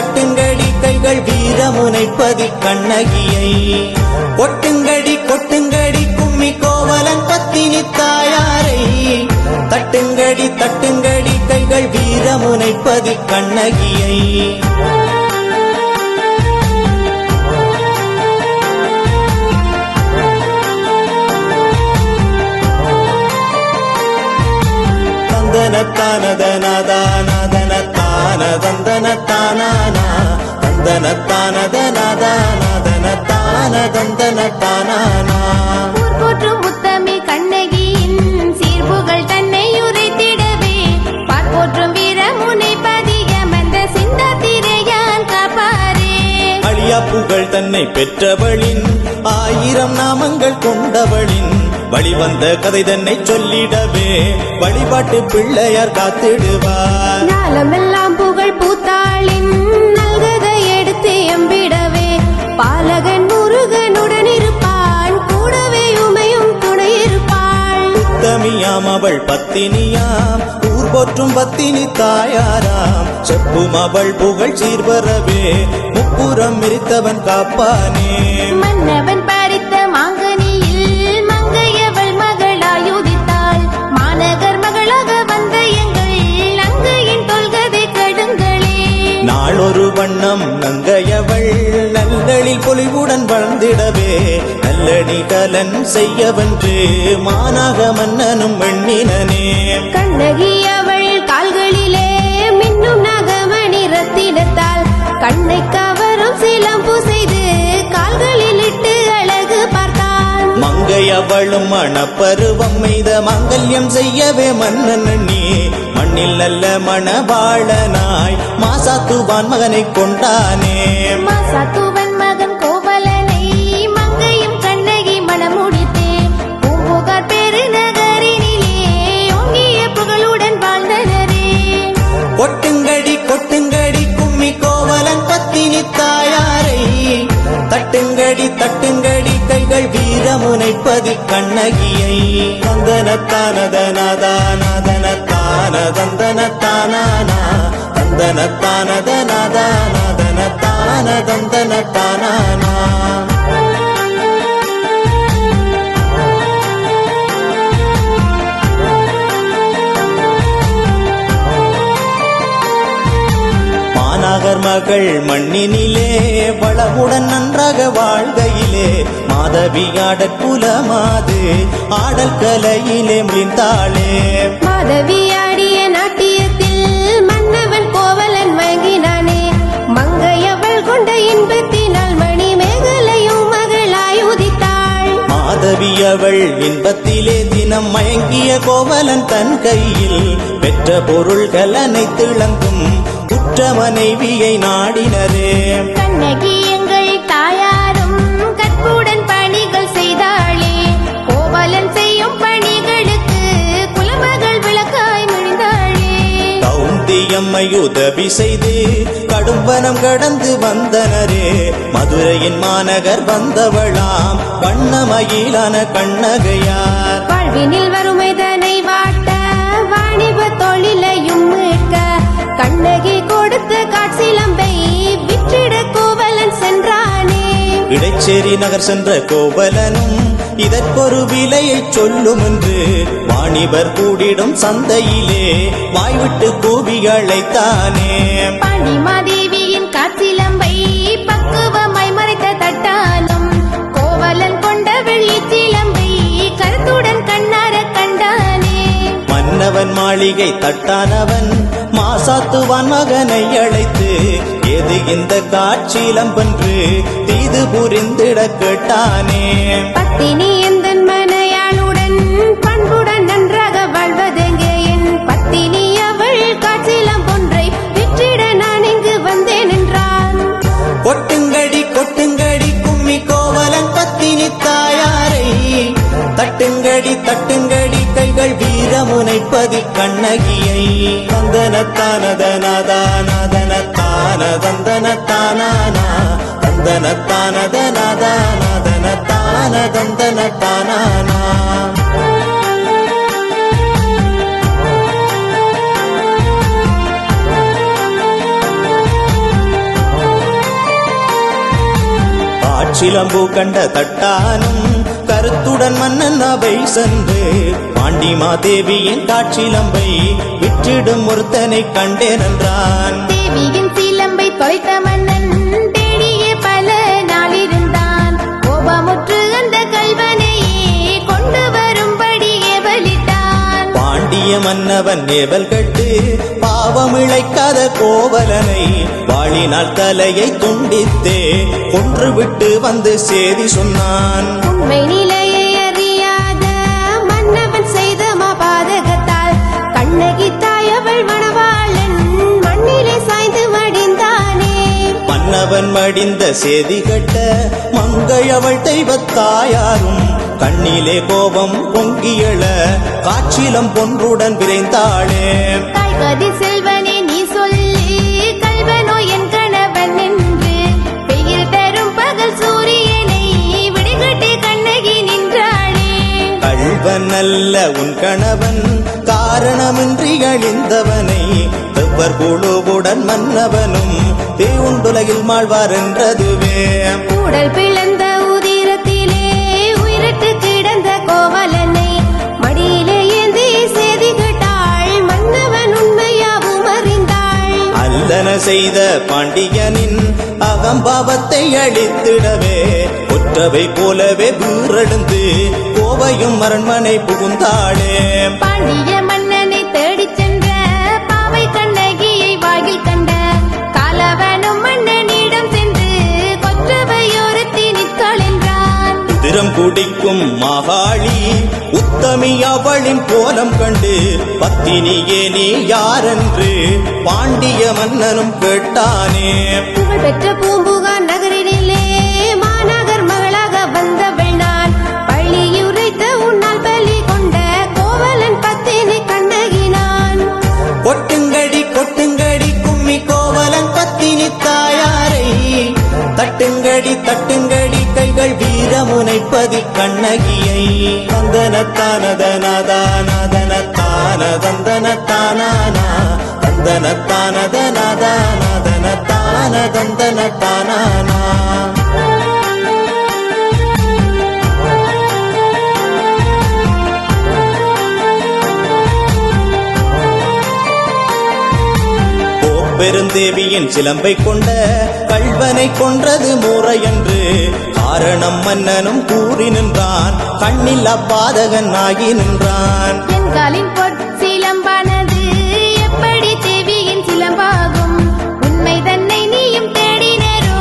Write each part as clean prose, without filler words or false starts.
தட்டுங்கடி கைகள் வீரமுனைப்பதி கண்ணகியை கொட்டுங்கடி கொட்டுங்கடி கும்மி கோவலன் பத்தினி தாயாரை தட்டுங்கடி தட்டுங்கடி கைகள் வீரமுனைப்பதி கண்ணகியை தந்தனத்தானதனதானதனத்தானதந்தனத்தானா தந்தனத்தானதனதானதனத்தானதந்தனத்தானா போற்றும் முத்தமி கண்ணகியின் சீர்புகள் தன்னை உரைத்திடவே பார்ப்போற்றும் வீரமுனை பதியமந்த சிந்தாத்திரையான் காப்பாரே அழியா புகழ் தன்னை பெற்றவளின் 1000 நாமங்கள் கொண்டவளின் வழிவந்த கதை தன்னை சொல்லிடவே வழிபாட்டு பிள்ளையார் காத்திடுவார் நாளமெல்லாம் புகழ் பூத்தாளின் நல்கதை எடுத்து எம்பிடவே பாலகன் முருகனுடன் இருப்பான் கூடவே உமையும் துணை இருப்பாள் உத்தமியாம் அவள் பத்தினியாம் ஊர் போற்றும் பத்தினி தாயாராம் செப்பும் அவள் புகழ் சீர்வரவே முப்புறம் மிரித்தவன் காப்பானே மன்னவன் பறித்த மாங்கனியில் மங்கையவள் மகளாயுதித்தாள் மாநகர் மகளாக வந்த எங்கள் அங்கையின் தொல்கதை கடுங்களே நாளொரு வண்ணம் நங்கையவள் நல்லளில் பொலிவுடன் வளர்ந்திடவே நல்லடி கலன் செய்யவன்று மானாக மன்னனும் வெண்ணினனே கண்ணகி அவள் கால்களிலே மின்னும் நகமணி ரத்தினத்தால் கண்ணை கவரும் சிலம்பு செய்து கால்களில் இட்டு அழகு பார்த்தான் மங்கையவளும் மணப்பருவம் மீத மங்கல்யம் செய்யவே மன்னன் எண்ணி மண்ணில் நல்ல மணவாளனாய் மாசாத்துவான் மகனை கொண்டானே மாசாத்துவன் மகன் கோவலனை மங்கையும் கண்ணகி மணமுடித்தே பூம்புகார் பெருநகரினிலே ஓங்கிய புகழுடன் வாழ்ந்தனரே கொட்டுங்கடி கொட்டுங்கடி கும்மி கோவலன் பத்தினி தாயாரை தட்டுங்கடி தட்டுங்கடி கைகள் வீரமுனைப்பதி கண்ணகியை தந்தனத்தானதனதானதனத்தானதந்தனத்தானா தந்தனத்தானதனதானதனத்தானதந்தனத்தானா மாநகர் மகள் மண்ணினிலே வளமுடன் நன்றாக வாழ்கையிலே மாதவியாடற் குலமாது ஆடல் கலையிலே மிழ்ந்தாளே மாதவியாடிய நாட்டியத்தில் மன்னவன் கோவலன் மயங்கினானே மங்கையவள் கொண்ட இன்பத்தினால் மணி மேகலையும் மகளாய் உதித்தாள் மாதவியவள் இன்பத்திலே தினம் மயங்கிய கோவலன் தன் கையில் பெற்ற பொருள்கள் அனைத்து இழந்தும் குற்ற மனைவியை நாடினரே கண்ணகி எங்கள் தாயாரும் கற்புடன் பணிகள் செய்தாளே கோவலன் செய்யும் பணிகளுக்கு குலமகள் விளக்காய் மிழ்ந்தாளே கவுந்தியம்மை உதவி செய்து கடும்பனம் கடந்து வந்தனரே மதுரையின் மாநகர் வந்தவளாம் வண்ணமயிலான கண்ணகையார் வாழ்வினில் வறுமைதனை வாட்ட வாணிப தொழிலையும் மீட்க கண்ணகி கொடுத்த காட்சிலம்பை விற்றிட கோவலன் சென்றானே இடைச்சேரி நகர் சென்ற கோவலனும் இதற்கொரு விலையை சொல்லும் என்று வாணிபர் கூடிடும் சந்தையிலே வாய்விட்டு கூவி அழைத்தானே பாண்டிமாதேவியின் காட்சிலம்பை பக்குவமாய் மறைத்த தட்டானும் கோவலன் கொண்ட வெள்ளி சிலம்பை கருத்துடன் கண்ணார கண்டானே மன்னவன் மாளிகை தட்டானவன் மாசாத்துவான் மகனை அழைத்து எது இந்த காட்சிலம்பென்று தீது புரிந்திட கேட்டானே பத்தினி எந்தன் மனையாளுடன் பண்புடன் நன்றாக வாழ்வதெங்கே என் பத்தினி அவள் காட்சிலம்பொன்றை விற்றிட நான் இங்கு வந்தேன் என்றான் கொட்டுங்கடி கொட்டுங்கடி கும்மி கோவலன் பத்தினி தாயாரை தட்டுங்கடி தட்டுங்கடி கைகள் வீரமுனைப்பதி கண்ணகியை தந்தனத்தானதனதானதனத்தானதந்தனத்தானா தந்தனத்தானதனதானதனத்தானதந்தனத்தானா காற்றிலம்பு கண்ட தட்டானும் கருத்துடன் மன்னன் அவை சென்று பாண்டிமாதேவியின் காற்றிலம்பை விற்றிடும் ஒருத்தனை கண்டேன் என்றான். தேவியின் சிலம்பை தொலைத்த மன்னன் தேடிய பல நாளிருந்தான். கோபமுற்று அந்த கல்வனையே கொண்டு வரும்படி ஏவலிட்டான். பாண்டிய மன்னவன் ஏவல் கட்டு பாவம் இழைக்காத கோவலனை வாளினால் தலையை துண்டித்தே கொன்றுவிட்டு வந்து செய்தி சொன்னான். உண்மை நிலையை அறியாத மன்னவன் செய்த மாபாதகத்தால் கண்ணகி தாய் அவள் மணவாளன் மண்ணிலே சாய்ந்து மடிந்தானே. மன்னவன் மடிந்த செய்தி கட்ட மங்கை அவள் தெய்வத்தாயாரும் கண்ணிலே கோபம் பொங்கியள காற்றிலம் பொன்றுடன் விரைந்தாளே. தாய்கதி செல்வனே நீ சொல்லி கல்வனோ என் கணவன் என்று வெயில் தரும் பகல் சூரியனை விடுகட்டி கண்ணகி நின்றாளே. கள்வன் அல்ல உன் கணவன் காரணமின்றி அழிந்தவனை எவ்வர் குழுவுடன் மன்னவனும் தேவுண்டுலகில் மாழ்வார் என்றதுவே. உடல் பிளந்த உதிரத்திலே உயிரட்டு கிடந்த கோவலனை மடியிலே ஏந்தி செய்தி கேட்டாள். மன்னவன் உண்மையாவும் அறிந்தாள். அல்லன செய்த பாண்டியனின் அகம்பாவத்தை அழித்திடவே ஒற்றவை போலவே வீரெழுந்து கோவையும் அரண்மனை புகுந்தாளே. பாண்டிய மன்னனை தேடிச் சென்ற பாவை கண்ணகியை வாயில் கண்ட காலவனும் மன்னனிடம் சென்று கொற்றவையோரத்தி நிற்காள் என்றான். உதிரம் குடிக்கும் மகாளி உத்தமி அவளின் கோலம் கண்டு பத்தினியே நீ யாரென்று பாண்டிய மன்னனும் கேட்டானே. புகழ் பெற்ற பூம்புகார் நகரினிலே மாநகர் மகளாக வந்தவள் நான். பள்ளியுரைத்த உன்னால் பலி கொண்ட கோவலன் பத்தினி கண்ணகி நான். கொட்டுங்கடி கொட்டுங்கடி கும்மி கோவலன் பத்தினி தாயாரை தட்டுங்கடி தட்டுங்கடி கைகள் வீரமுனைப்பதி கண்ணகியை. தந்தனத்தானதனதானதனத்தானதந்தனத்தானானா தந்தனத்தானதனதானதனத்தானதந்தனத்தானானா. பெருந்தேவியின் சிலம்பை கொண்ட கள்வனை கொன்றது முறையென்று காரணம் மன்னனும் கூறி நின்றான். கண்ணில் அப்பாதகன் ஆகி நின்றான். என் காலின் பொற்சிலம்பானது எப்படி தேவியின் சிலம்பாகும்? உண்மை தன்னை நீயும் தேடினரோ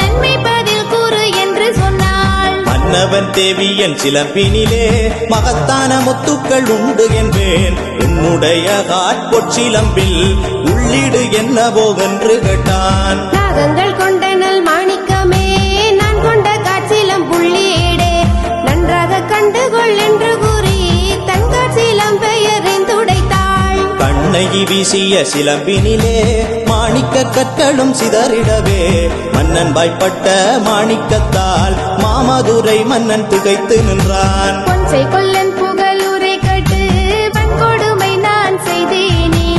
நன்மை பதில் கூறு என்று சொன்னாள். மன்னவன் தேவியின் சிலம்பினிலே மகத்தான முத்துக்கள் உண்டு என்பேன். உன்னுடைய காட்பொற்சிலம்பில் உள்ளீடு என்னவோ என்று கேட்டான். நாகங்கள் கொண்ட நல் மாணிக்கமே நான் கொண்ட காட்சிலம் புள்ளீடே நன்றாக கண்டுகொள் என்று கூறி தன் காட்சிலம் பெயரிந்துடைத்தாள். கண்ணகி வீசிய சிலம்பினிலே மாணிக்க கற்களும் சிதறிடவே மன்னன் வாய்ப்பட்ட மாணிக்கத்தால் மாமதுரை மன்னன் திகைத்து நின்றான். பொன்சை கொல்லன் புகழுரை கட்டு வன்கொடுமை நான் செய்தேனே.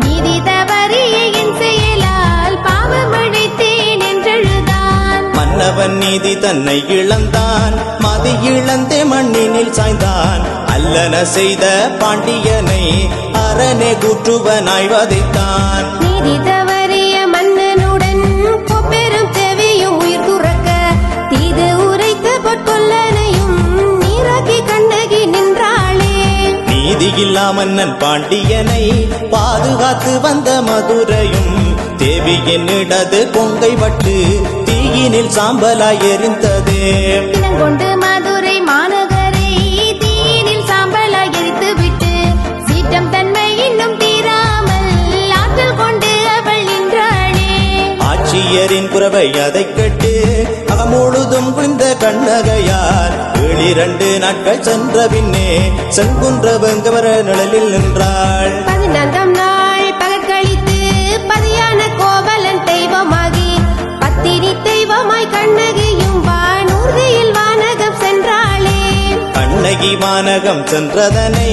நீதி தவறிய என் செயலால் பாவம் அழைத்தேன் என்றெழுதான். மன்னவன் நீதி தன்னை இழந்தான். மதி இழந்தே மண்ணினில் சாய்ந்தான். அல்லன செய்த பாண்டியனை அரணே கூற்றுவனாய் வதைத்தான். நீதி தவறிய மன்னனுடன் கொப்பெரும் தேவியும் உயிர் துறக்க தீது உரைத்த பொற்கொல்லனையும் நீராக்கி கண்ணகி நின்றாளே. நீதியில்லா மன்னன் பாண்டியனை பாதுகாத்து வந்த மதுரையும் தேவியின் இடது கொங்கை பட்டு தீயினில் சாம்பலாய் எரிந்ததே. இனங்கொண்டு மதுரை மாநகரை தீயினில் சாம்பலாய் எரித்து விட்டு சீற்றம் தன்மை இன்னும் தீராமல் ஆற்றல் கொண்டு அவள் நின்றாளே. ஆட்சியரின் குரவை அதை கேட்டு அகமுழுதும் குந்த கண்ணகையார் 7 நாட்கள் சென்ற பின்னே செங்குன்ற வெங்கவர நிழலில் நின்றாள். 14ஆம் நாள் பகற்கழித்து பதியான கோவலன் தெய்வமாகி பத்தினி தெய்வமாய் கண்ணகியும் வானூர்தியில் வானகம் சென்றாளே. கண்ணகி வானகம் சென்றதனை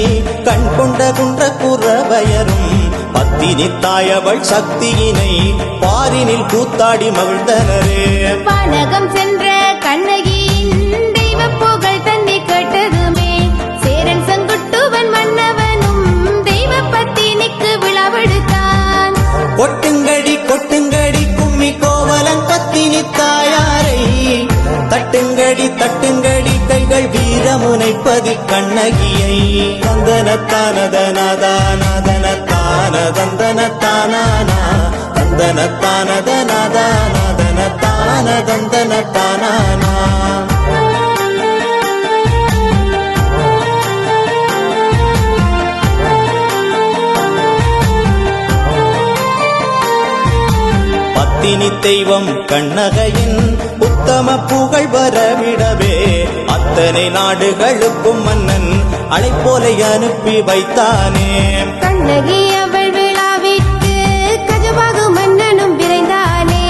கண் கொண்ட குன்ற குறவயரும் பத்தினி தாயவள் சக்தியினை பாரினில் கூத்தாடி மகிழ்ந்தனரே. வானகம் சென்ற கண்ண தட்டுங்கடி தட்டுங்கடி கைகள் வீரமுனைப்பதி கண்ணகியை தந்தனத்தானதனதானதனத்தானதந்தனத்தானானா தந்தனத்தானதனதானதனத்தானதந்தனத்தானானா பத்தினி தெய்வம் கண்ணகையின் உத்தம புகழ் வரவிடவே அத்தனை நாடுகளுக்கும் மன்னன் அழைப்போலை அனுப்பி வைத்தானே. கண்ணகி அவள் விழாவிற்கு கஜபாகு மன்னனும் விரைந்தானே.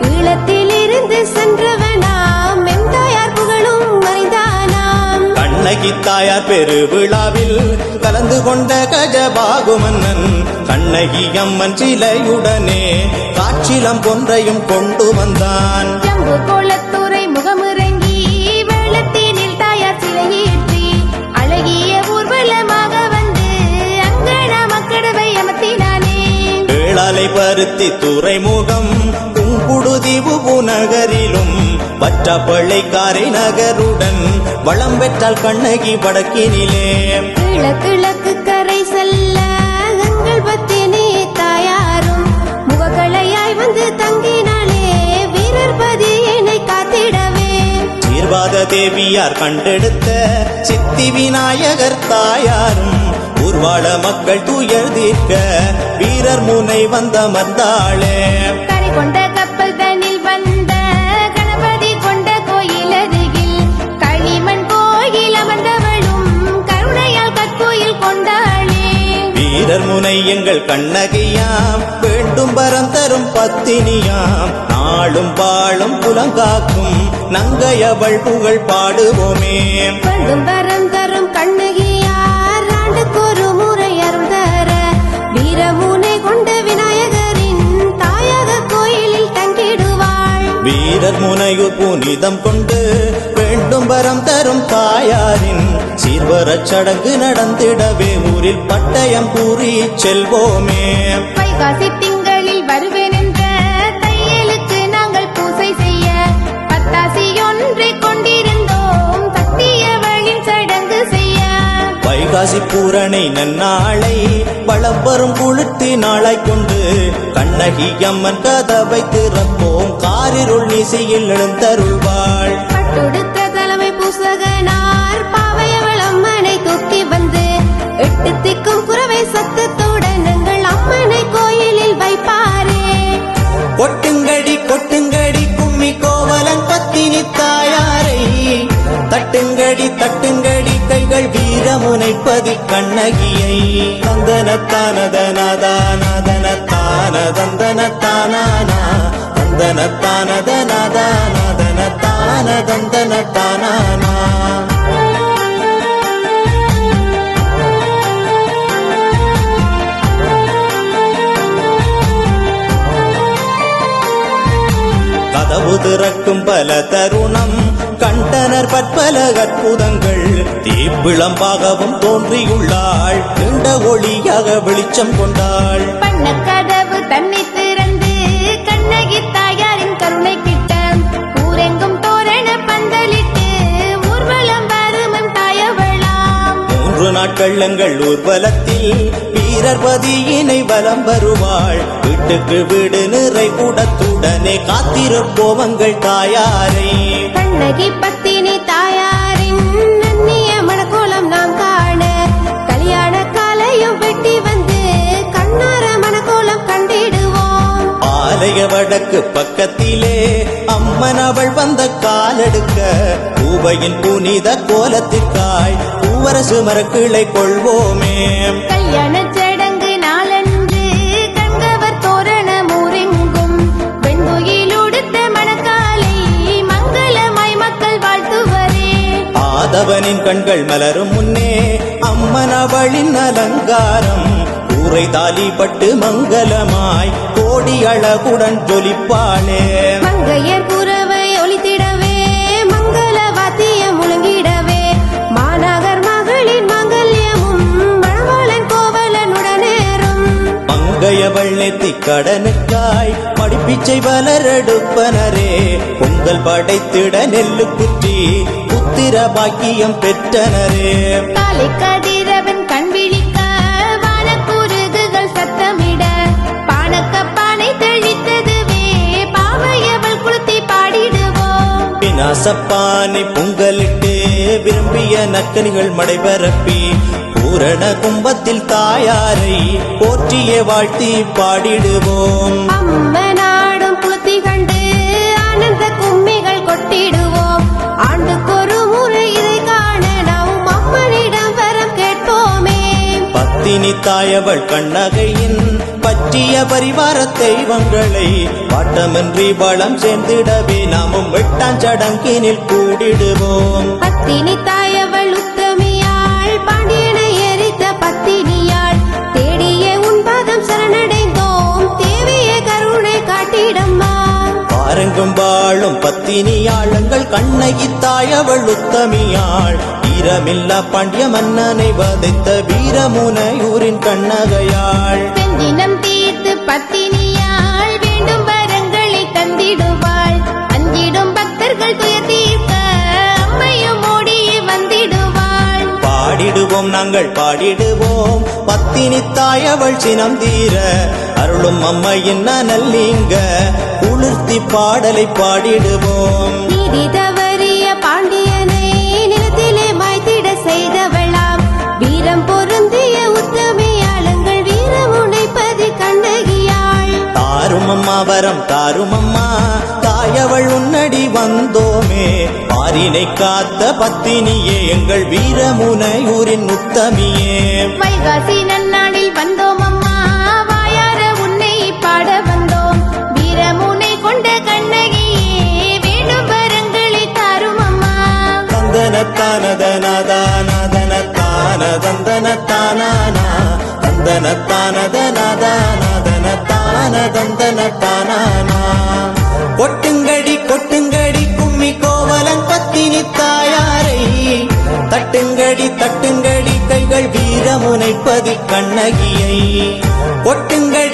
ஈழத்தில் இருந்து சென்றவனாம் எம்தாயார் புகழும் மறைந்தானாம். கண்ணகி தாயார் பெருவிழாவில் கலந்து கொண்ட கஜபாகு மன்னன் கண்ணகி அம்மன் சிலையுடனே காட்சிலம் கொன்றையும் கொண்டு வந்தான். ஜம்பு கோலத்துறை முகமிறங்கி வெள்ளத்தினில் தாயார் சிலையேற்றி அழகிய ஊர்வலமாக வந்து அங்கன மக்கடவை அமர்த்தினானே. வேளாலை பருத்தி துறைமுகம் புங்குடுதீவு நகரிலும் வற்றப்பள்ளை காரை நகருடன் வளம் பெற்றால் கண்ணகி வடக்கினிலே. கிழக்கு கரை செல்ல எங்கள் பத்தினி தாயாரும் முகக்களையாய் வந்து தங்கினாலே. வீரர் பதியினை காத்திடவே சீர்வாத தேவியார் கண்டெடுத்த சித்தி விநாயகர் தாயாரும் ஊர்வாழ மக்கள் துயர் தீர்க்க வீரர் முனை வந்தமர்ந்தாளே. கரை கொண்ட கப்பல் தனில் வந்த கணபதி கொண்ட கோயில் அருகில் களிமண் கோயில் அமர்ந்தவளும் கருணையால் கற்கோயில் கொண்டாளே. வீரர் முனை எங்கள் கண்ணகியாம் வேண்டும் வரம் தரும் பத்தினியாம் நாளும் வாழும் புலங்காக்கும் நங்கையவள் புகழ் பாடுவோமே. வேண்டும் வரம் தரும் கண்ணகியார் ஆண்டுக்கொரு முறை அருள் தர வீரமுனை கொண்ட விநாயகரின் தாயக கோயிலில் தங்கிடுவாள். வீரர் முனையூர் புனிதம் கொண்டு வேண்டும் வரம் தரும் தாயாரின் சீர்வரச் சடங்கு நடந்திடவே ஊரில் பட்டயம் கூறி செல்வோமே. வைகாசி திங்களில் வருவேன் என்ற தையலுக்கு நாங்கள் பூசை செய்ய பத்தாசி ஒன்றை கொண்டிருந்தோம் சத்தியவளின் சடங்கு செய்ய. வைகாசி பூரணை நன்னாளை வளம் வரும் குளிர்த்தி நாளாய் கொண்டு கண்ணகி அம்மன் கதவை திறப்போம் காரிருள் நிசையில் எழுந்தருள்வாள். பட்டுடுத்த தலைமை பூசகனார் பாவையவள் அம்மனை தூக்கி வந்து எட்டு திக்கும் குறவை சத்தத்துடன் எங்கள் அம்மனை கோயிலில் வைப்பாரே. கொட்டுங்கடி கொட்டுங்கடி கும்மி கோவலன் பத்தினி தாயாரை தட்டுங்கடி தட்டுங்கடி கைகள் வீரமுனைப்பதி கண்ணகியை தந்தனத்தானதனதானதனத்தானதந்தனத்தானானா தந்தனத்தானதனதானதனத்தானதந்தனத்தானானா. கதவு திறக்கும் பல தருணம் கண்டனர் பற்பல அற்புதங்கள் தீப்பிளம்பாகவும் தோன்றியுள்ளாள் நீண்ட ஒளியாக வெளிச்சம் கொண்டாள். பண்ண கதவு தன்னை திறந்து கண்ணகி தாயாரின் கருணை கிட்ட ஊரெங்கும் தோரண பந்தலிட்டு ஊர்வலம் வருமம் தாயவளாம். 3 நாட்கள் எங்கள் ஊர்வலத்தில் வீரர் பதியினை வலம் வருவாள். வீட்டுக்கு வீடு நிறை கூடத்துடனே காத்திருப்போவங்கள் தாயாரை. கண்ணகி பத்தினி தாயாரின் நன்னிய மணக்கோலம் நாம் காண கல்யாண காலையும் வெட்டி வந்து கண்ணார மணக்கோலம் கண்டிடுவோம். ஆலய வடக்கு பக்கத்திலே அம்மன் அவள் வந்த காலெடுக்க பூவையின் புனித கோலத்திற்காய் பூவரசு மரக்கிளை கொள்வோமே. கல்யாண சடங்கு நாளன்று கண்கவர் தோரண ஊரெங்கும் வெண்புயில் உடுத்த மணக்காலை மங்களமாய் மக்கள் வாழ்த்துவரே. ஆதவனின் கண்கள் மலரும் முன்னே அம்மன் அவளின் அலங்காரம் ஊரை தாலிப்பட்டு மங்களமாய் கோடி அழகுடன் ஜொலிப்பாளே. மங்கையர் குரவை ஒலித்திடவே மங்கள வாத்தியம் முழங்கிடவே மாநகர் மகளின் மங்கல்யமும் மணவாளன் கோவலனுடனேறும். மங்கையவள் நெத்தி கடனுக்காய் மடிப்பிச்சை வளரெடுப்பனரே பொங்க பொங்கல் படைத்திட நெல்லு குற்றி புத்திர பாக்கியம் பெற்றனரே. காலை கதிரவன் கண் விழிக்க வானக்குருகுகள் சத்தமிட பானக்கப்பானை தெளித்ததுவே பாவையவள் குளுத்தி பாடிடுவோம். விநாசப்பானை பொங்கலிட்டு விரும்பிய நக்கனிகள் மடைபரப்பி பூரண கும்பத்தில் தாயாரை போற்றிய வாழ்த்தி பாடிடுவோம். அம்மனாடும் குளுத்தி கண்டு ஆனந்த கும்மிகள் கொட்டிடுவோம். ஆண்டுக்கொரு முறை இதை காண நாம் அம்மனிடம் வரம் கேட்போமே. பத்தினி தாயவள் கண்ணகையின் பற்றிய பரிவார தெய்வங்களை பாட்டமின்றி வளம் சேர்ந்திடவே நாமும் வெட்டாஞ்சடங்கினில் கூடிடுவோம். பத்தினி தாயவள் உத்தமியாள் பாண்டியனை எரித்த பத்தினியாள் தேடிய உன் பாதம் சரணடைந்தோம். தேவிய கருணை காட்டிடம்மா. பாருங்கும் வாழும் பத்தினியாளங்கள் கண்ணகி தாயவள் உத்தமியாள் வீரமில்லா பாண்டிய மன்னனை வதைத்த வீரமுனையூரின் கண்ணகையாள். பெண்ணினம் தீர்த்து பத்தினியாள் வேண்டும் வரங்களை தந்திடுவாள். அஞ்சிடும் பக்தர்கள் துயர் தீர்க்க அம்மையும் ஓடி வந்திடுவாள். பாடிடுவோம் நாங்கள் பாடிடுவோம் பத்தினி தாயவள் சினம் தீர அருளும் அம்மையின் நல்லிங்க குளிர்த்தி பாடலை பாடிடுவோம். நீதி தவறிய பாண்டியனை நிலத்திலே மாய்த்திட செய்தவளாம் வீரம் பொருந்திய உத்தமியாளங்கள் வீரமுனைப்பதி கண்ணகியாள். தாரும் அம்மா வரம் தாரும் அம்மா தாயவள் உன்னடி வந்தோமே. பாரினை காத்த பத்தினியே எங்கள் வீரமுனையூரின் உத்தமியே. வைகாசி நன்னாளில் வந்தோம் அம்மா வாயார உன்னை பாட வந்தோம். வீரமுனை கொண்ட கண்ணகியே வேண்டும் வரங்களை தாரும் அம்மா. தந்தனத்தானதனதானதனத்தானதந்தனத்தானா தந்தனத்தானதனதானதனத்தானதந்தனத்தானா. கொட்டுங்கடி கொட்டுங்கடி கும்மி கோவலன் பத்தினி தாயாரை தட்டுங்கடி தட்டுங்கடி கைகள் வீரமுனைப்பதி கண்ணகியை. கொட்டுங்கடி